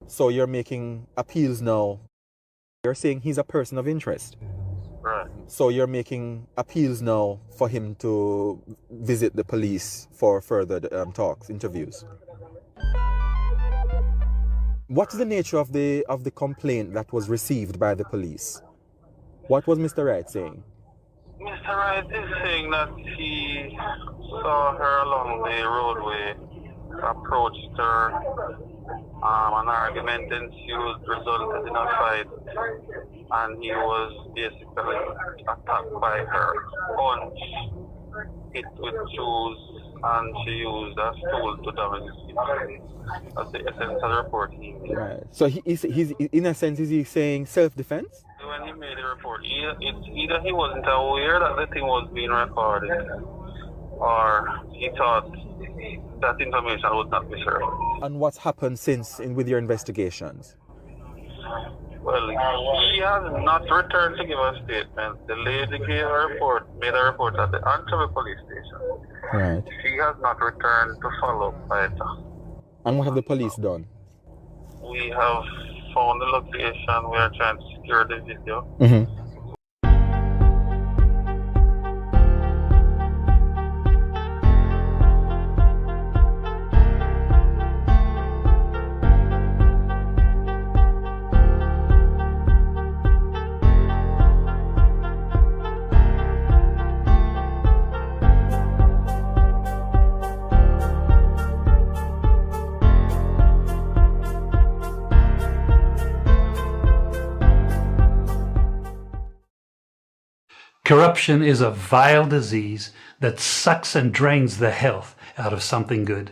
So you're making appeals now. You're saying he's a person of interest. Right. So you're making appeals now for him to visit the police for further talks, interviews. What's the nature of the complaint that was received by the police? What was Mr. Wright saying? Mr. Wright is saying that he saw her along the roadway, approached her, an argument ensued, resulted in a fight, and he was basically attacked by her, punched, hit with shoes, and she used a stool to damage his face. That's the essence of the report he made. Right. So he's in a sense, is he saying self-defense? When he made the report, it's either he wasn't aware that the thing was being recorded, or he thought that information would not be shared. And what's happened since with your investigations? Well, he has not returned to give a statement. The lady made a report at the Antwerp police station. Right. She has not returned to follow up either. And what have the police done? We have found the location. We are trying to secure the video. Mm-hmm. Corruption is a vile disease that sucks and drains the health out of something good.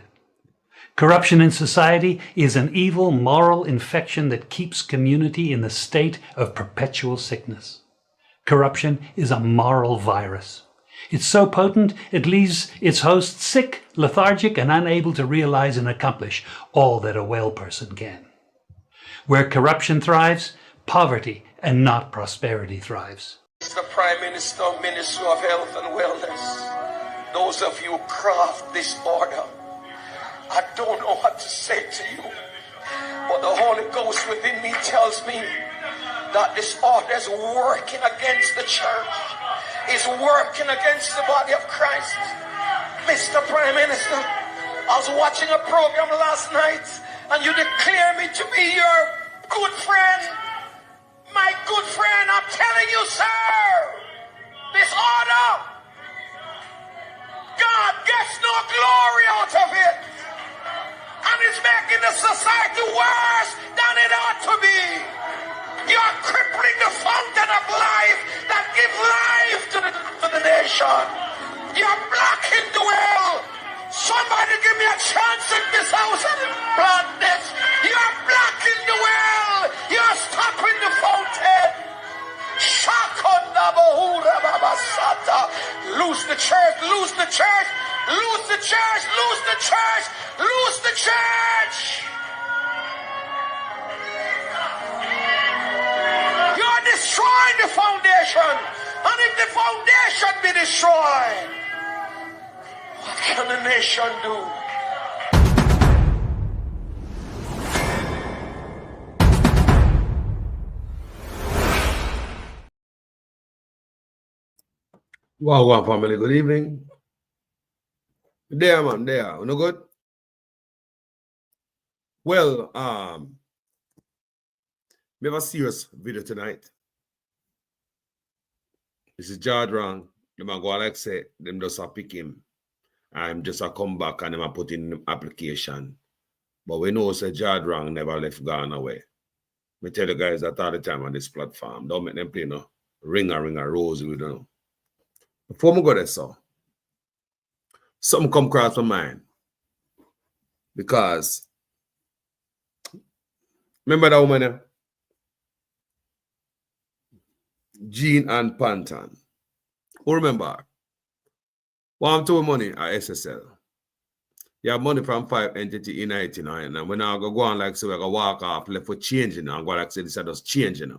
Corruption in society is an evil moral infection that keeps community in the state of perpetual sickness. Corruption is a moral virus. It's so potent it leaves its host sick, lethargic, and unable to realize and accomplish all that a well person can. Where corruption thrives, poverty and not prosperity thrives. Mr. Prime Minister, Minister of Health and Wellness, those of you who craft this order, I don't know what to say to you, but the Holy Ghost within me tells me that this order is working against the church, is working against the body of Christ. Mr. Prime Minister, I was watching a program last night and you declare me to be your good friend. My good friend, I'm telling you, sir, this order, God gets no glory out of it. And it's making the society worse than it ought to be. You're crippling the fountain of life that gives life to the nation. You're blocking the well. Somebody give me a chance in this house and plant this. You're blocking the well. You're stopping the fountain. Shakonda Bahura Babasata. Lose the church, lose the church, lose the church, lose the church, lose the church. You're destroying the foundation. And if the foundation be destroyed, what can the nation do? Wow, family, good evening. There, man, there. No good? Well, we have a serious video tonight. This is George Wrong. Them a go like say, them just a pick him. I'm just a come back and them a put in application. But we know say George Wrong never left Ghana away. Me tell you guys that all the time on this platform. Don't make them play no ringer, rose with them. Before we go there, so something come across my mind. Because remember that woman there? Jean and Panton. Who remember? One to money at SSL. You have money from 5 entity in 99. And when I go on like so, I go walk off left for changing and go like say this is just changing.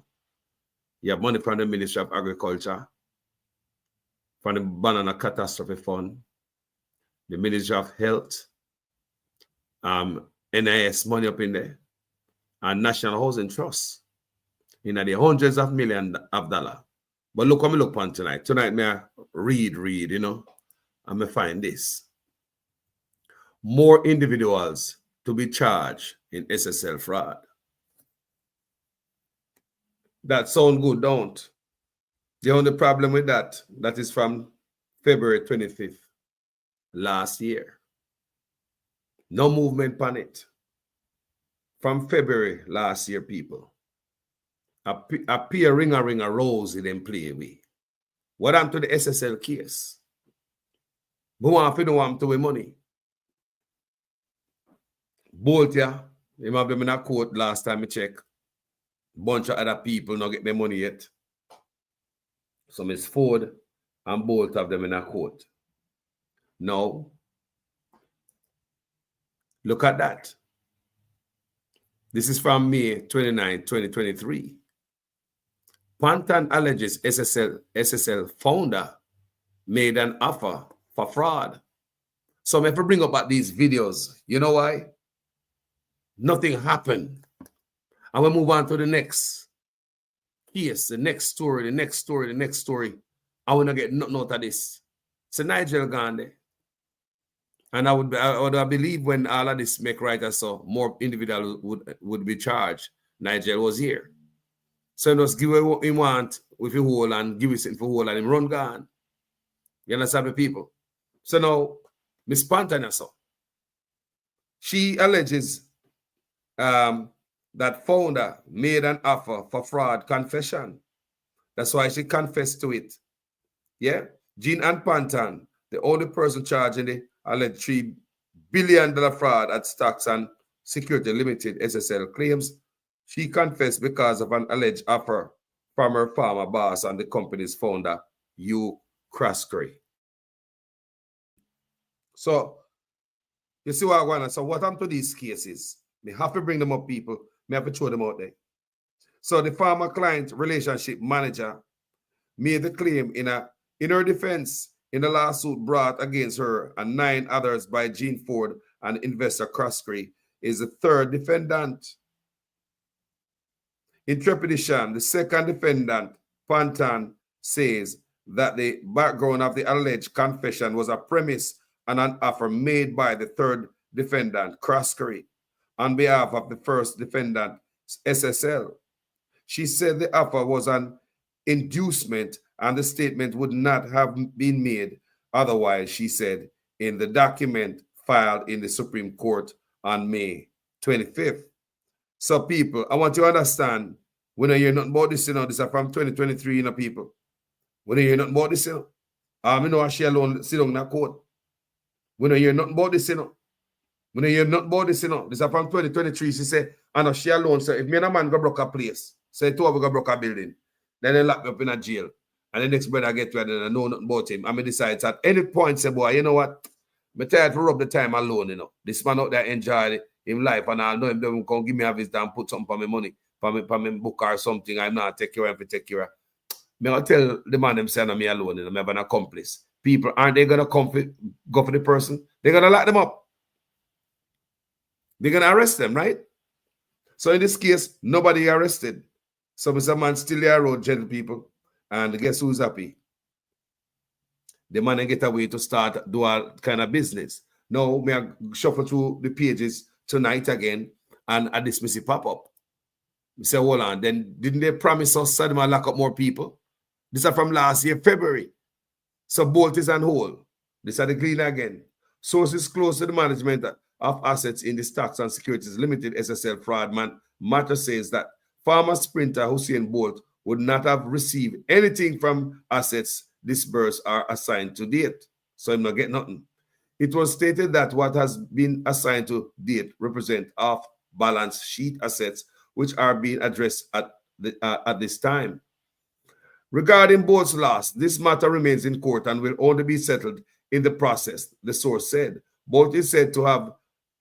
You have money from the Ministry of Agriculture, from the Banana Catastrophe Fund, the Ministry of Health, NIS money up in there, and National Housing Trust in the hundreds of millions of dollars. But look what me look on tonight. Tonight, me I read, you know, and me find this. More individuals to be charged in SSL fraud. That sound good, don't? The only problem with that is from February 25th last year. No movement on it. From February last year, people. A peer ringer rose in them play we. What happened to the SSL case? Who want to know what to with money? Bolt, yeah. Him have them in a court last time I check. Bunch of other people not get their money yet. So Miss Ford and Bolt have them in a court. Now, look at that. This is from May 29, 2023. Pantan alleges SSL founder made an offer for fraud. So if I bring up these videos, you know why? Nothing happened. And we move on to the next case, the next story. I want to get nothing out of this. So Nigel gone there. And I would believe when all of this make right, so more individuals would be charged. Nigel was here. So just give what he want with the whole and give it for whole and him run gone. You understand the people? So now, Miss Pantan, so she alleges that founder made an offer for fraud confession. That's why she confessed to it. Yeah? Jean Ann Pantan, the only person charged in the alleged $3 billion fraud at Stocks and Security Limited SSL claims, she confessed because of an alleged offer from her former boss and the company's founder, Hugh Croskery. So, you see what I want to say? So what happened to these cases? We have to bring them up, people. We have to throw them out there. So the former client relationship manager made the claim in her defense in the lawsuit brought against her and 9 others by Jean Ford and investor Croskery is the third defendant. In trepidation, the second defendant, Pantan, says that the background of the alleged confession was a premise and an offer made by the third defendant, Croskery, on behalf of the first defendant, SSL. She said the offer was an inducement and the statement would not have been made otherwise, she said, in the document filed in the Supreme Court on May 25th. So, people, I want you to understand, when you hear nothing about this, you know, this is from 2023, you know, people. When you hear nothing about this, you know, I know she alone sit on that court. When you hear nothing about this, you know, when you hear nothing about this, you know, this is from 2023, she said, I know she alone said, if me and a man go broke a place, say two of us go broke a building, then they lock me up in a jail, and the next brother get to it and I know nothing about him, and me decide at any point, say, boy, you know what, me tired to rub the time alone, you know. This man out there enjoy him life, and I know him don't come give me a visit and put something for my money, for me book or something. I'm not take care of him to take care of. Me I tell the man them saying me alone, you know, me have an accomplice. People, aren't they gonna go for the person? They're gonna lock them up. They're gonna arrest them, right? So in this case, nobody arrested. So Mr. Man still there road, gentle people. And guess who's happy? The man get away to start do a kind of business. Now, may I shuffle through the pages tonight again and a dismissal pop up. We say, hold on, then didn't they promise us that they might lock up more people? This is from last year, February. So Bolt is on hold. This is the clean again. Sources close to the management of assets in the Stocks and Securities Limited SSL fraud matter says that former sprinter Hussein Bolt would not have received anything from assets disbursed or assigned to date. So I'm not getting nothing. It was stated that what has been assigned to date represent off-balance sheet assets which are being addressed at this time. Regarding Bolt's loss, this matter remains in court and will only be settled in the process, the source said. Bolt is said to have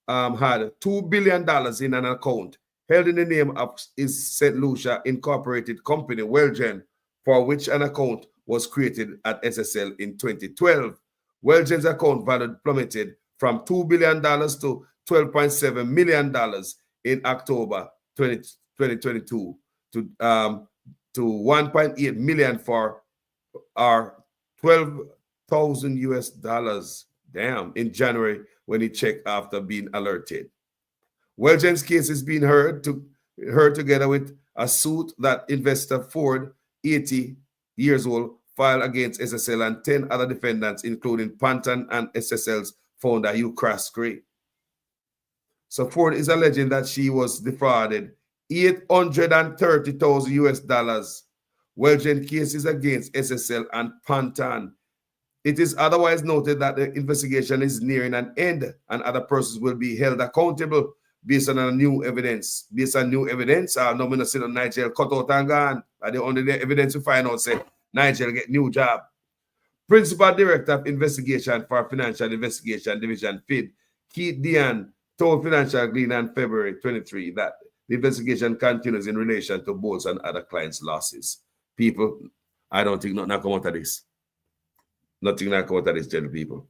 had $2 billion in an account held in the name of his St. Lucia Incorporated company, Welgen, for which an account was created at SSL in 2012. Welgen's account value plummeted from $2 billion to $12.7 million in October 2022 to 1.8 million for our 12,000 US dollars. Damn, in January when he checked after being alerted. Welgen's case is being heard together with a suit that investor Ford, 80 years old, filed against SSL and 10 other defendants, including Pantan and SSL's founder Hugh Crasgrave. So Ford is alleging that she was defrauded $830,000 US dollars. Welgen case is against SSL and Pantan. It is otherwise noted that the investigation is nearing an end and other persons will be held accountable based on new evidence. Based on new evidence, no me no see Nigel cut out and gone. The only evidence we find out say Nigel get new job. Principal Director of Investigation for Financial Investigation Division, FID, Keith Dean, told Financial Gleaner on February 23 that the investigation continues in relation to Bowles and other clients' losses. People, I don't think nothing come out of this. Nothing that come out of this, gentle people.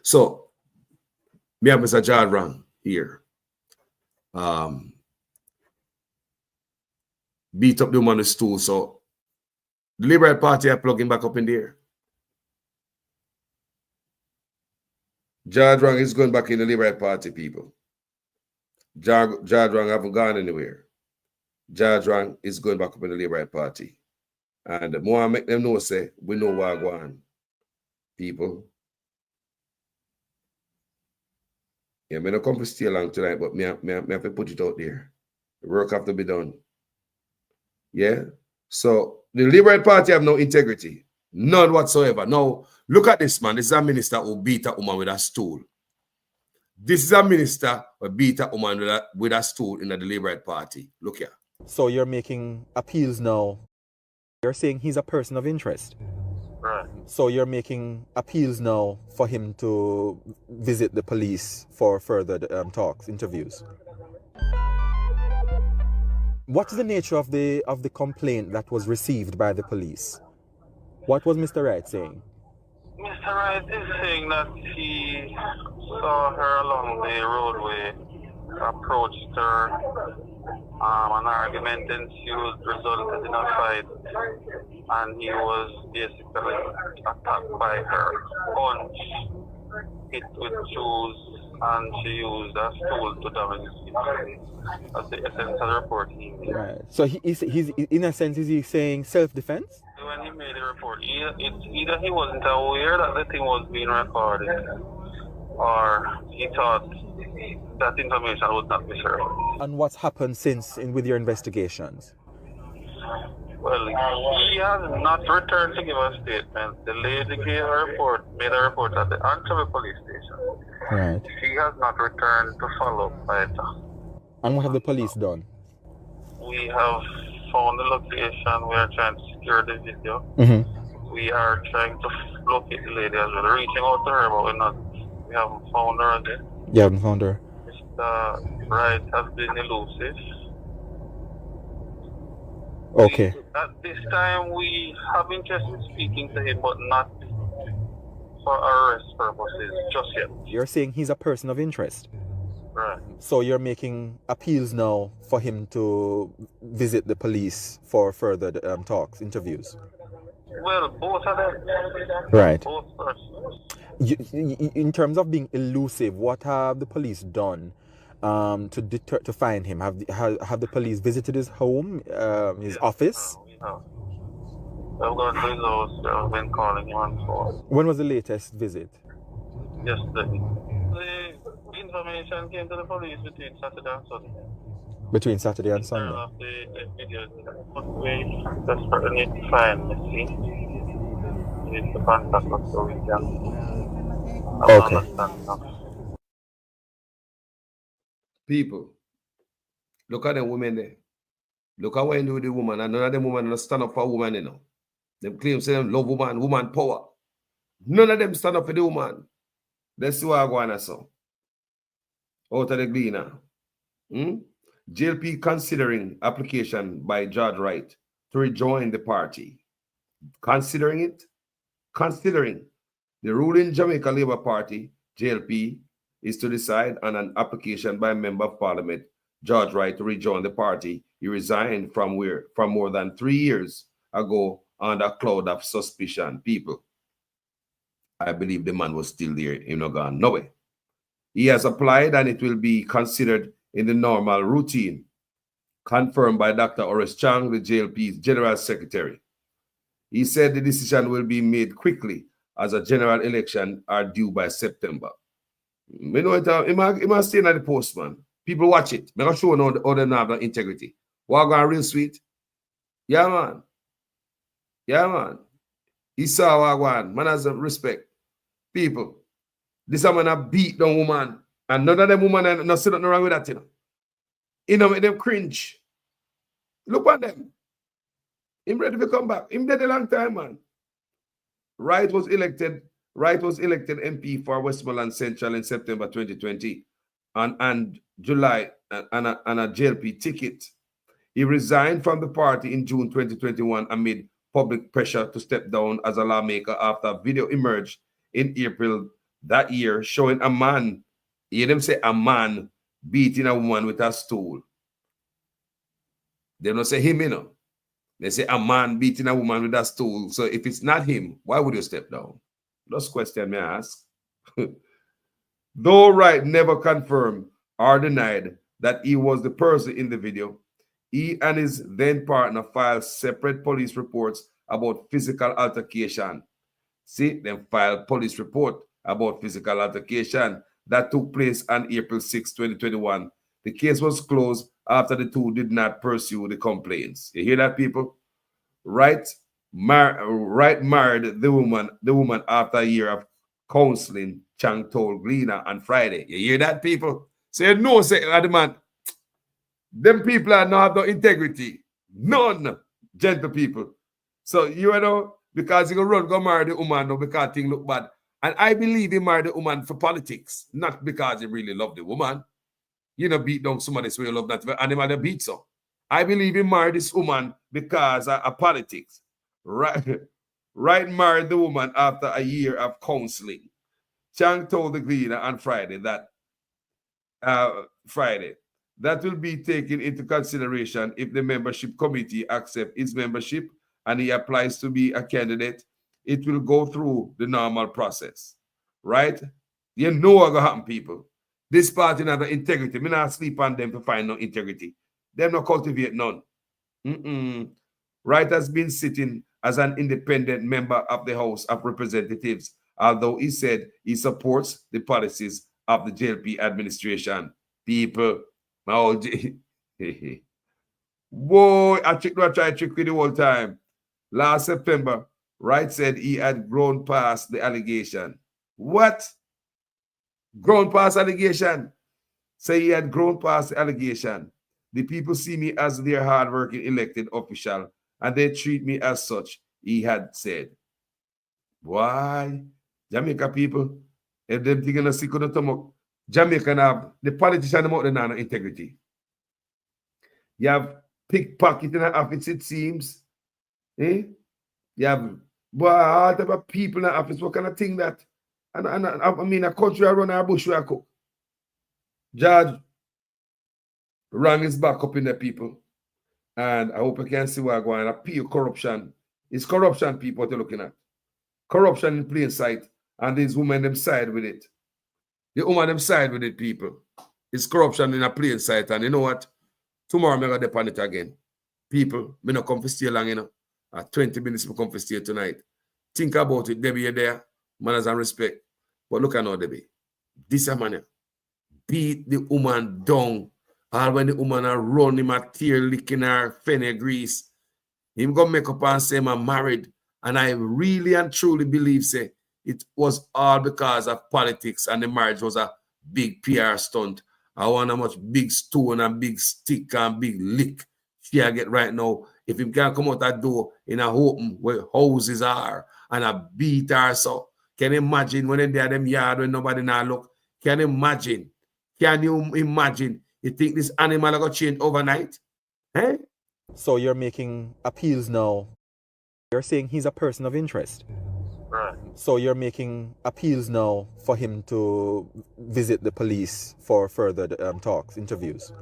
So, me and Mr. John Rang here. Beat up the woman on the stool. So, the Liberal Party are plugging back up in there. Jad Rang is going back in the Liberal Party, people. Jad Rang haven't gone anywhere. Jad Rang is going back up in the Liberal Party. And the more I make them know, say, we know where I go on. People. Yeah, I'm not come to stay long tonight, but me have to put it out there. The work have to be done. Yeah? So, the Liberal Party have no integrity. None whatsoever. Now, look at this, man. This is a minister who beat a woman with a stool. This is a minister who beat a woman with a stool in the Liberal Party. Look here. So you're making appeals now. You're saying he's a person of interest. Right. So you're making appeals now for him to visit the police for further talks, interviews. What is the nature of the complaint that was received by the police? What was Mr. Wright saying? Mr. Wright is saying that he saw her along the roadway, approached her, an argument ensued, resulted in a fight, and he was basically attacked by her, punched, hit with shoes, and she used a stool to damage his face. That's the essence of the report he made. Right. So he's in a sense, is he saying self-defense? When he made the report, it's either he wasn't aware that the thing was being recorded, or he thought that information would not be shared. And what's happened since with your investigations? Well, he has not returned to give a statement. The lady made a report at the Antwerp police station. Right. She has not returned to follow up either. And what have the police done? We have found the location. We are trying to secure the video. Mm-hmm. We are trying to locate the lady as well. Reaching out to her, but we haven't found her again. You haven't found her? Mr. Wright has been elusive. Okay. At this time, we have interest in speaking to him, but not for arrest purposes just yet. You're saying he's a person of interest? Right. So you're making appeals now for him to visit the police for further talks, interviews? Well, both of them. Right. Both persons. In terms of being elusive, what have the police done to find him? Have the police visited his home, his office? We have. We've gone to his house. We've been calling him on phone. When was the latest visit? Yesterday. The information came to the police between Saturday and Sunday. Between Saturday and Sunday? Of the video. But we desperately need to find the scene. We need to contact us so we can understand. People, look at the women there. Look at what you do with the woman, and none of them women stand up for woman, you know. Them claim say them love woman power. None of them stand up for the woman. Let's see what I go on so. Out of the Gleaner. JLP considering application by Judge Wright to rejoin the party. Considering it? Considering. The ruling Jamaica Labour Party, JLP, is to decide on an application by a member of parliament George Wright to rejoin the party he resigned from more than 3 years ago under a cloud of suspicion. People, I believe the man was still there, in not gone nowhere. He has applied and it will be considered in the normal routine, confirmed by Dr. Horace Chang, the JLP's General Secretary. He said the decision will be made quickly as a general election are due by September. You know, it must stay in the post, man. People watch it. I'm going to show you how they have the integrity. Walk on real sweet. Yeah, man. Yeah, man. He saw Wagwan. Man has respect. People, this man a beat down woman. And none of them women are not sitting wrong with that, you know. You know, make them cringe. Look at them. Him ready to come back. Him dead a long time, man. Wright was elected MP for Westmoreland Central in September 2020 and July and a JLP ticket. He resigned from the party in June 2021 amid public pressure to step down as a lawmaker after a video emerged in April that year showing a man, you hear them say a man beating a woman with a stool. They don't say him, you know. They say a man beating a woman with a stool. So if it's not him, why would you step down? That's question may I ask. Though Wright never confirmed or denied that he was the person in the video, he and his then partner filed separate police reports about physical altercation. See, them filed police report about physical altercation that took place on April 6, 2021. The case was closed after the two did not pursue the complaints. You hear that, people? Wright married the woman after a year of counseling, Chang told Gleaner on Friday. You hear that, people? Say no, say the man. Them people are not have no integrity. None, gentle people. So you know, because he go marry the woman, no, because things look bad. And I believe he married the woman for politics, not because he really loved the woman. You know, beat down somebody so you love that animal beat so. I believe he married this woman because of politics. Wright married the woman after a year of counseling. Chang told the Gleaner on Friday that will be taken into consideration if the membership committee accepts his membership and he applies to be a candidate. It will go through the normal process, right? You know what's going to happen, people. This party has integrity. Me not sleep on them to find no integrity. Them not cultivate none. Wright has been sitting as an independent member of the House of Representatives, although he said he supports the policies of the JLP administration. People, my old boy, I try to trick with the whole time. Last September, Wright said he had grown past the allegation. What? Grown past allegation? Say he had grown past the allegation. The people see me as their hardworking elected official, and they treat me as such, he had said. Why? Jamaica people, if them thinking of sick of the Jamaican have the politician about the no integrity. You have pickpocket in the office, it seems. You have all type of people in the office. What kind of thing that? And I mean, a country I run a bush where I cook. Judge rang his back up in the people. And I hope you can see where I'm going. Pure corruption. It's corruption, people, what you're looking at. Corruption in plain sight. And these women them side with it. The woman them side with it, people. It's corruption in a plain sight. And you know what? Tomorrow I'm going to depend it again. People, me not come to stay long, you know. At 20 minutes, we come to stay tonight. Think about it, Debbie, you're there. Manners and respect. But look at now, Debbie. This man beat the woman down. All when the woman are run him a tear licking her fennel grease. Him go make up and say I'm married. And I really and truly believe say it was all because of politics and the marriage was a big PR stunt. I want how much big stone and big stick and big lick she get right now. If him can't come out that door in a open where houses are and a beat her so. Can you imagine when they're them yard when nobody now look? Can you imagine? Can you imagine? You think this animal are going to change overnight? Eh? So you're making appeals now. You're saying he's a person of interest. Right. So you're making appeals now for him to visit the police for further talks, interviews.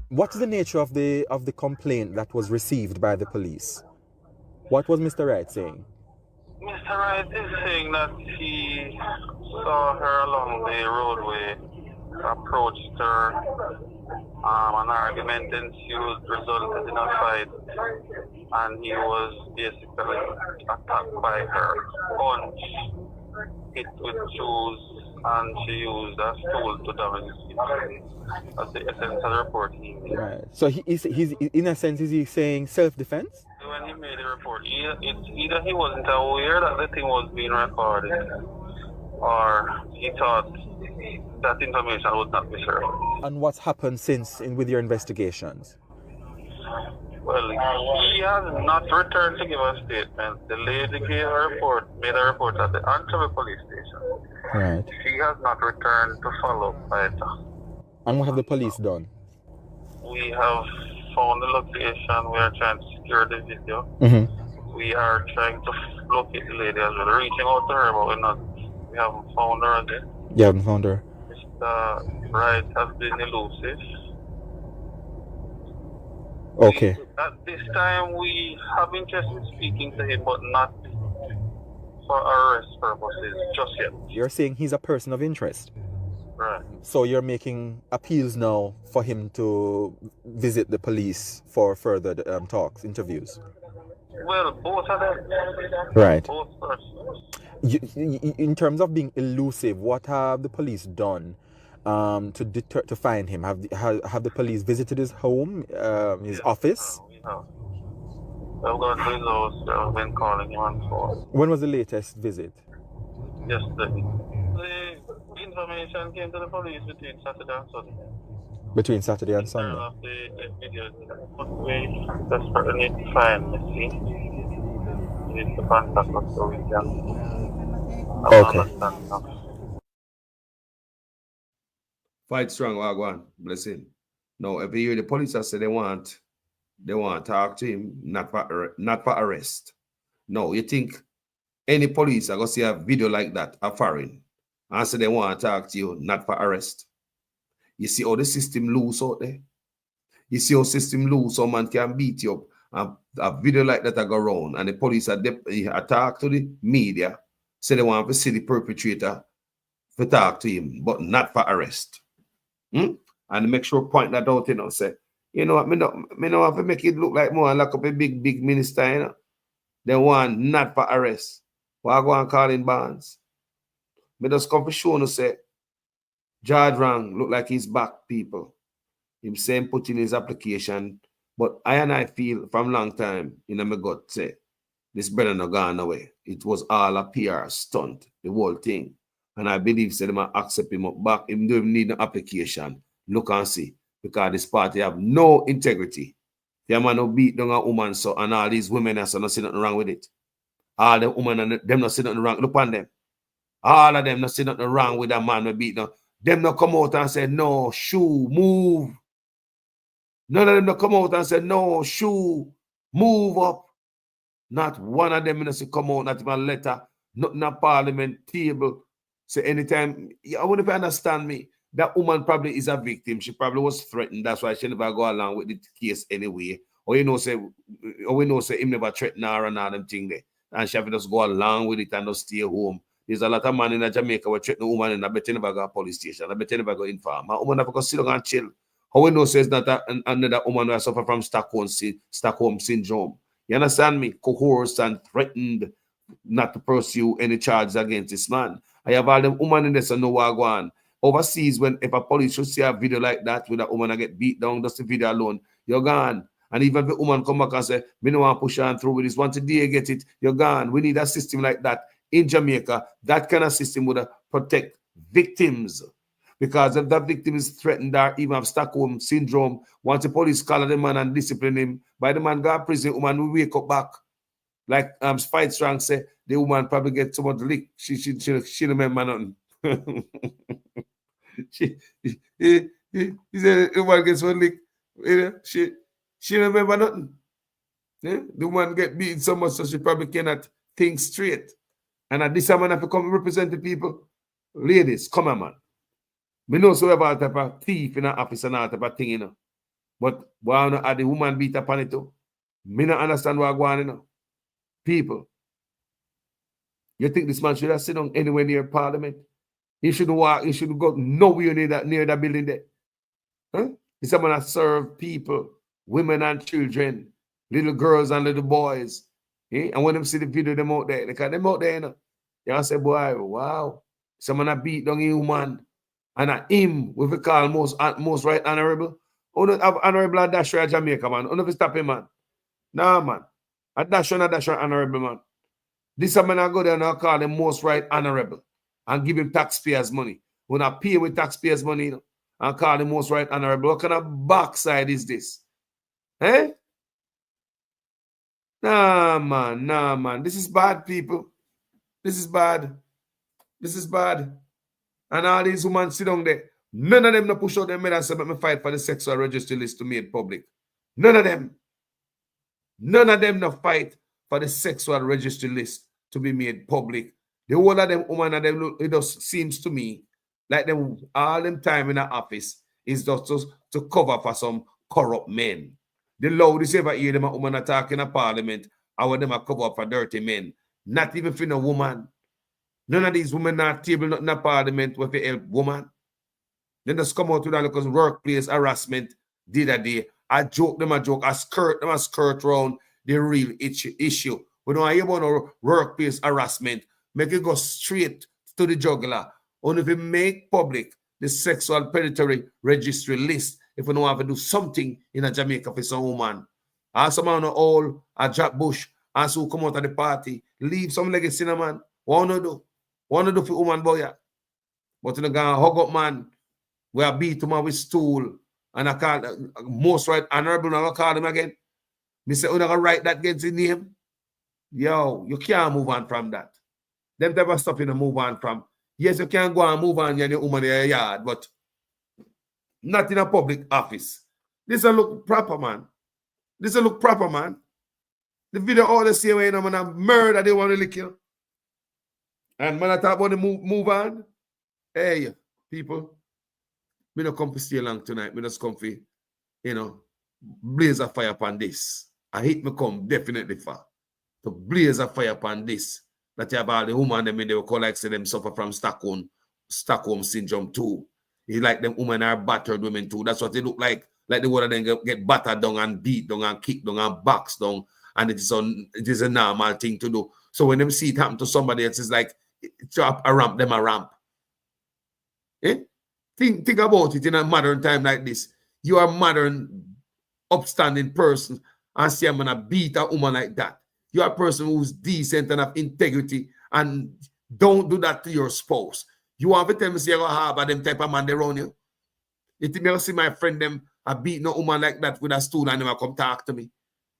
What is the nature of the complaint that was received by the police? What was Mr. Wright saying? Mr. Wright is saying that he saw her along the roadway, approached her, an argument ensued, resulted in a fight, and he was basically attacked by her. Punch, hit with shoes, and she used a stool to damage his face. That's the essence of the report he made. Right. So he's in a sense, is he saying self-defense? When he made the report, either he wasn't aware that the thing was being recorded, or he thought that information would not be shared. And what's happened since with your investigations? Well, he has not returned to give a statement. The lady made a report at the Antwerp police station. Right. She has not returned to follow up either. And what have the police done? We have found the location. We are trying to secure the video. Mm-hmm. We are trying to locate the lady as well. Reaching out to her, but we haven't found her again. You haven't found her? Mr. Wright has been elusive. Okay. At this time, we have interest in speaking to him, but not for arrest purposes just yet. You're saying he's a person of interest? Right. So you're making appeals now for him to visit the police for further talks, interviews? Well, both of them. Right. Both persons. In terms of being elusive, what have the police done to find him? Have the police visited his home, his office? We have. We've gone to his house. We've been calling him on phone. When was the latest visit? Yesterday. The information came to the police between Saturday and Sunday. Between Saturday and Sunday? Turn off the video. But we desperately need to find the scene. We need to contact us so we can understand now. Fight strong, Wagwan. Blessing. No, every year the police have said they want to talk to him, not for arrest. No, you think any police are gonna see a video like that, a foreign, and say they want to talk to you, not for arrest? You see how the system loose out there? You see how system loose, so man can beat you up. A video like that I go around, and the police are talk to the media, say they want to see the perpetrator to talk to him, but not for arrest. And make sure point that out, say, you know what, me no have to make it look like more like up a big minister, They want not for arrest. Why go and call in bonds? Me just come for show no say, George Rang look like he's back, people. Him saying put in his application, but I feel from long time in my gut say, this brother no gone away. It was all a PR stunt, the whole thing. And I believe say them accept him up back. Him don't need no application. Look and see. Because this party have no integrity. The man who beat down a woman so and all these women are so not see nothing wrong with it. All the women and them not see nothing wrong. Look on them. All of them not see nothing wrong with that man who beat down. Them not come out and say, no, shoe, move. None of them not come out and say, no, shoe, move up. Not one of them not come out, not even a letter, not in a parliament table. So anytime, I wonder if you understand me, that woman probably is a victim. She probably was threatened. That's why she never go along with the case anyway. Or we know say him never threaten her and all them thing there. And she have to just go along with it and just stay home. There's a lot of men in Jamaica who threaten a woman and I bet you never go to police station. I bet you never go inform. A woman never go sit down and chill. How we know says that another woman will suffer from Stockholm syndrome. You understand me? Coerced and threatened not to pursue any charges against this man. I have all them women in this and no wagwan. Overseas, if a police should see a video like that with a woman that get beat down, just the video alone, you're gone. And even if the woman come back and say, me no want to push on through with this, once a day get it, you're gone. We need a system like that in Jamaica. That kind of system would protect victims. Because if that victim is threatened or even have Stockholm syndrome, once the police call the man and discipline him, by the man go to prison, woman will wake up back. Like Fight Strong say, the woman probably get so much lick. She remember nothing. he said the woman gets one lick. She remember nothing. Yeah? The woman get beaten so much so she probably cannot think straight. And at this time, I have to come represent the people. Ladies, come on, man. Me know so about type of thief in an office and all type of thing, you know. But why not the woman beat upon it too? Me not understand what going on, you know. People, you think this man should have sit down anywhere near Parliament? He should walk, he should go nowhere near that building there. Huh? He's someone that serve people, women and children, little girls and little boys. Eh? And when them see the video, them out there, because them out there, you know. Y'all say, boy, wow. Someone that beat down a human. And at him, we call most right honorable. Only have honorable at Dasher at Jamaica, man. Only stop him, man. Nah, man. At Dasher honorable, man. This man I go there and I call him most right honorable and give him taxpayers' money. When I pay with taxpayers' money, you know, and call him most right honorable. What kind of backside is this? Eh? Nah, man. This is bad, people. This is bad. This is bad. And all these women sit down there. None of them no push out their head and say, let me fight for the sexual registry list to be made public. None of them. None of them no fight for the sexual registry list to be made public. The whole of them women and them, it just seems to me like them all them time in the office is just to cover for some corrupt men. The loudest ever hear them a woman attack in a parliament, I want them a cover up for dirty men. Not even for no woman. None of these women not table nothing in the parliament with a help woman. Then just come out with that because workplace harassment did a day. I joke them a joke. I skirt them a skirt round the real issue. We don't hear about no workplace harassment. Make it go straight to the jugular. Only if we make public the sexual predatory registry list, if we don't have to do something in a Jamaica for some woman. Or someone all a Jack Bush, and so come out of the party, leave some legacy in a man. What want to do for woman boy? But you know, hug up man. We are beat him with stool. And I call most right honorable, and I call him again. Me say, you're gonna write that against his name. Yo, you can't move on from that. Them never stop you to move on from. Yes, you can go and move on in your woman in your yard, but not in a public office. This will look proper, man. This will look proper, man. The video all the same way, you know, man, a murder they want to lick you. And when I talk about the move on, hey, people, me not come to stay long tonight. Me just come for, you know, blaze a fire upon this. I hate me come definitely for to blaze a fire upon this. That you have all the women them in they will call like say them suffer from Stockholm syndrome too. It's like them women are battered women too. That's what they look like. Like the one of them get battered down and beat down and kicked down and boxed down. And it is a normal thing to do. So when them see it happen to somebody else, it's like chop a ramp, them a ramp. Eh? Think about it in a modern time like this. You are a modern, upstanding person and see I'm gonna beat a woman like that. You are a person who's decent and have integrity and don't do that to your spouse. You want to tell me say you're gonna have them type of man around you? You think me see my friend them a beat no woman like that with a stool and them come talk to me?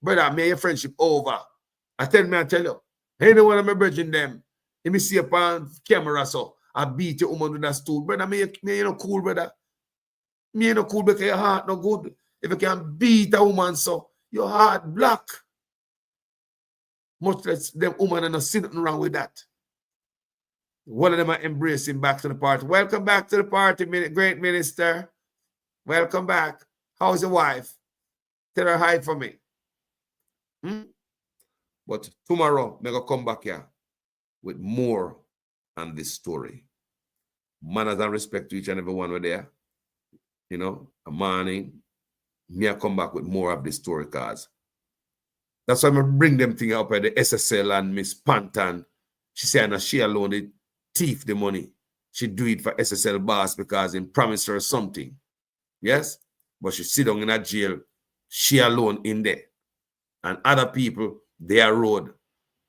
Brother, may your friendship over. I tell you. Anyone of my brethren them, let me see upon camera so I beat your woman with a stool. Brother, me you know cool, brother. Me you know cool because your heart no good. If you can beat a woman so your heart black. Much less them woman and there's nothing wrong with that. One of them are embracing back to the party. Welcome back to the party, great minister. Welcome back. How's your wife? Tell her hi for me. But tomorrow, I'm going to come back here with more on this story. Manners and respect to each and every one over there. You know, a morning, me I come back with more of this story because that's why I'm going to bring them thing up at the SSL and Miss Pantan. She said she alone did thief the money. She do it for SSL boss because he promised her something. Yes? But she sit down in a jail. She alone in there. And other people, they are road.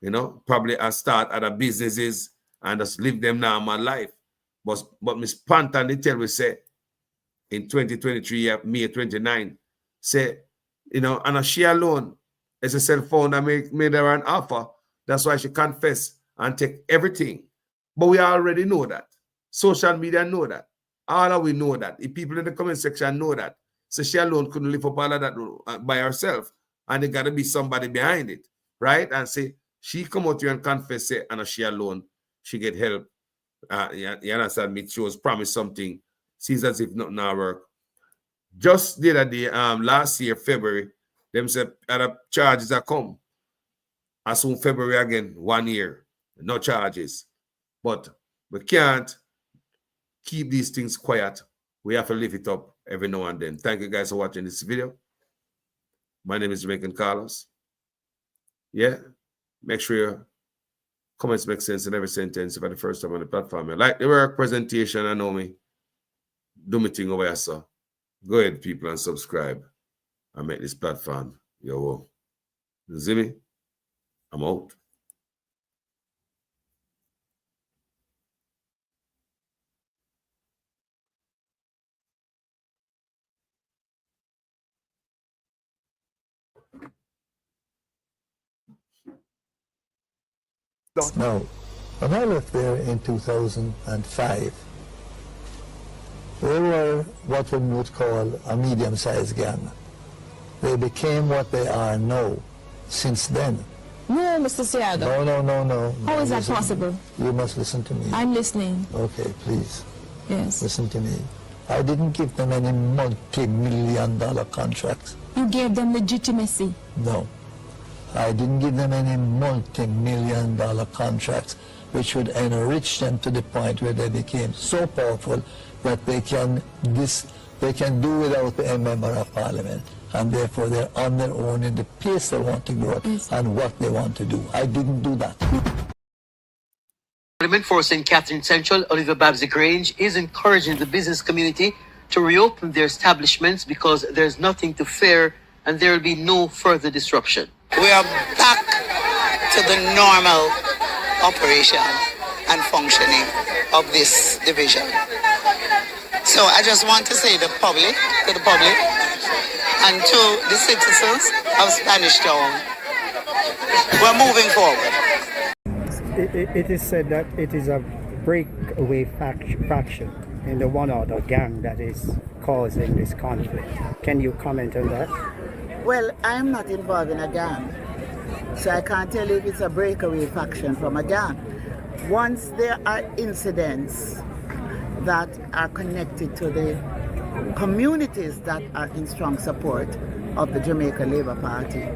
You know, probably start other businesses and just live them normal life. But Miss Pantan, they tell me, say, in 2023, May 29, say, you know, and she alone, SSL founder made her an offer. That's why she confessed and take everything. But we already know that. Social media know that. All of we know that. The people in the comment section know that. So she alone couldn't live up all of that by herself. And there got to be somebody behind it. Right? And say, she come out here and confess, say, and she alone, she get help. You understand me? She was promised something Seems as if nothing now work. Just the other day, last year, February, them said other charges are come. As soon February again, 1 year, no charges. But we can't keep these things quiet. We have to lift it up every now and then. Thank you guys for watching this video. My name is Jamaican Carlos. Yeah, make sure your comments make sense in every sentence. If for the first time on the platform, you like the work presentation, I know me. Do me thing over here, so go ahead, people, and subscribe and make this platform your own. You see me? I'm out. Now, when I left there in 2005, they were what we would call a medium-sized gang. They became what they are now since then. No, Mr. Seado. No. How is that possible? You must listen to me. I'm listening. Okay, please. Yes. Listen to me. I didn't give them any multi-million-dollar contracts. You gave them legitimacy. No. I didn't give them any multi-million-dollar contracts which would enrich them to the point where they became so powerful that they can do without a member of parliament, and therefore they're on their own in the pace they want to grow and what they want to do. I didn't do that. Parliament for St. Catherine Central, Oliver Babsy Grange, is encouraging the business community to reopen their establishments because there's nothing to fear and there will be no further disruption. We are back to the normal operation and functioning of this division. So I just want to say to the public, and to the citizens of Spanish Town, we're moving forward. It is said that it is a breakaway faction in the One Order gang that is causing this conflict. Can you comment on that? Well, I'm not involved in a gang, so I can't tell you if it's a breakaway faction from a gang. Once there are incidents that are connected to the communities that are in strong support of the Jamaica Labour Party,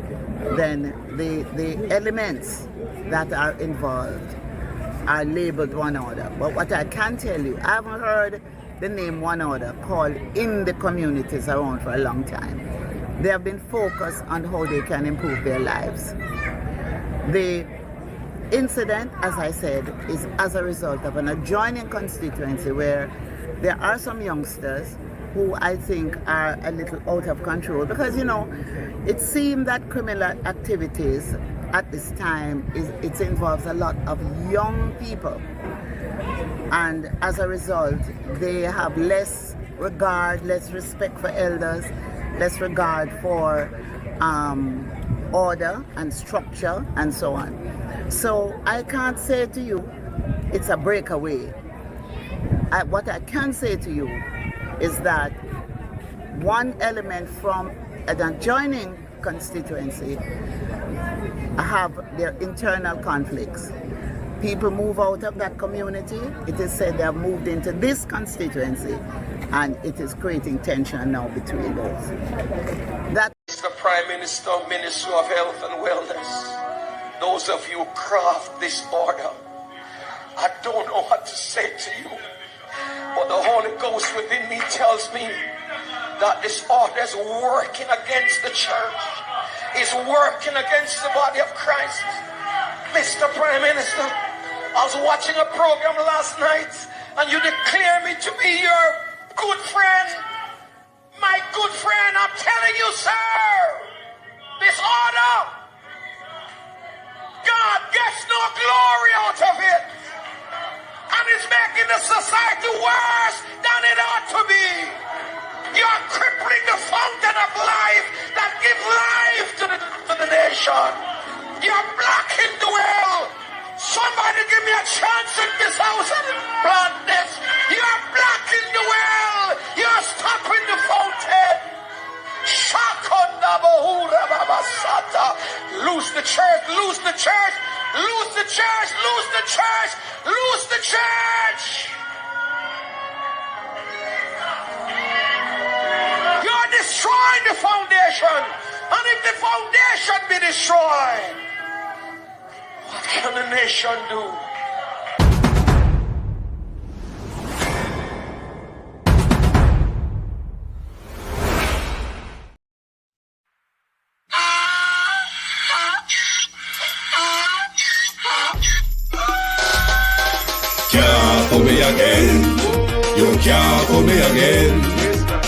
then the elements that are involved are labeled One Order. But what I can tell you, I haven't heard the name One Order called in the communities around for a long time. They have been focused on how they can improve their lives. The incident, as I said, is as a result of an adjoining constituency where there are some youngsters who I think are a little out of control because, you know, it seemed that criminal activities at this time, it involves a lot of young people. And as a result, they have less regard, less respect for elders, less regard for order and structure and so on. So I can't say to you it's a breakaway. What I can say to you is that one element from an adjoining constituency have their internal conflicts. People move out of that community. It is said they have moved into this constituency, and it is creating tension now between those. That Mr. Prime Minister, Minister of Health and Wellness, those of you who craft this order, I don't know what to say to you, but the Holy Ghost within me tells me that this order is working against the church, is working against the body of Christ. Mr. Prime Minister, I was watching a program last night and you declare me to be your good friend. My good friend, I'm telling you, sir, this order, God gets no glory out of it. And it's making the society worse than it ought to be. You're crippling the fountain of life that gives life to the nation. You're blocking the well. Somebody give me a chance in this house and plant this. You're blocking the well. You're stopping the fountain. Lose the church, lose the church, lose the church, lose the church, lose the church. foundation. And if the foundation be destroyed, what can the nation do? Can't pull me again. You can't pull me again.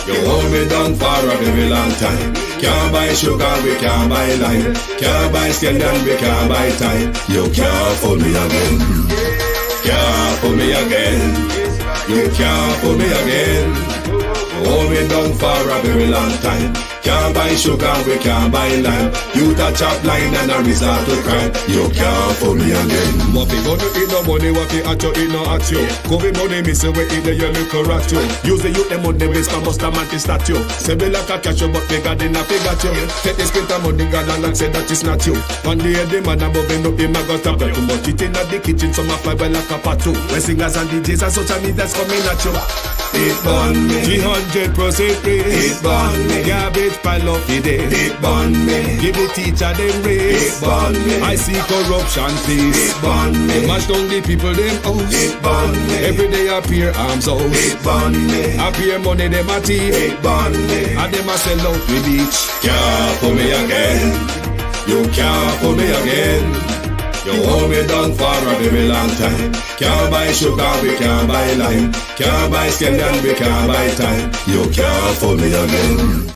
You hold me down for a very long time. Can't buy sugar, we can't buy lime. Can't buy scandal, we can't buy time. You can't pull me again. Can't pull me again. You can't pull me again. You hold me down for a very long time. Can't buy sugar, we can't buy lime. You touch up line and a resort to crime. You can't fool me again. What fi gonna eat no money, what fi at you, eat no at you. Covid money, miss away in the year, look at you. Use the youth, the money, waste for most of the statue. Say me like a catch you, but me got in a figure you. Take this print of money, God and say that is not you. One day the man above him up, him a got up. Too much it in the kitchen, some a fly well like a patu. When singers and DJs and social media's coming at you. It burn me. 300% raise. It burn me. Garbage pile up the day. It burn me. Give the teacher them raise. It burn me. I see corruption please. It burn me. Mash down the people them house. It burn me. Every day appear arms out. It burn me. Appear money them a thief. It burn me. And them a sell out the beach. Can't pull me again. You can't pull me again. You hold me down for a very long time. Can't buy sugar, we can't buy lime. Can't buy scandal, we can't buy time. You can't fool me again.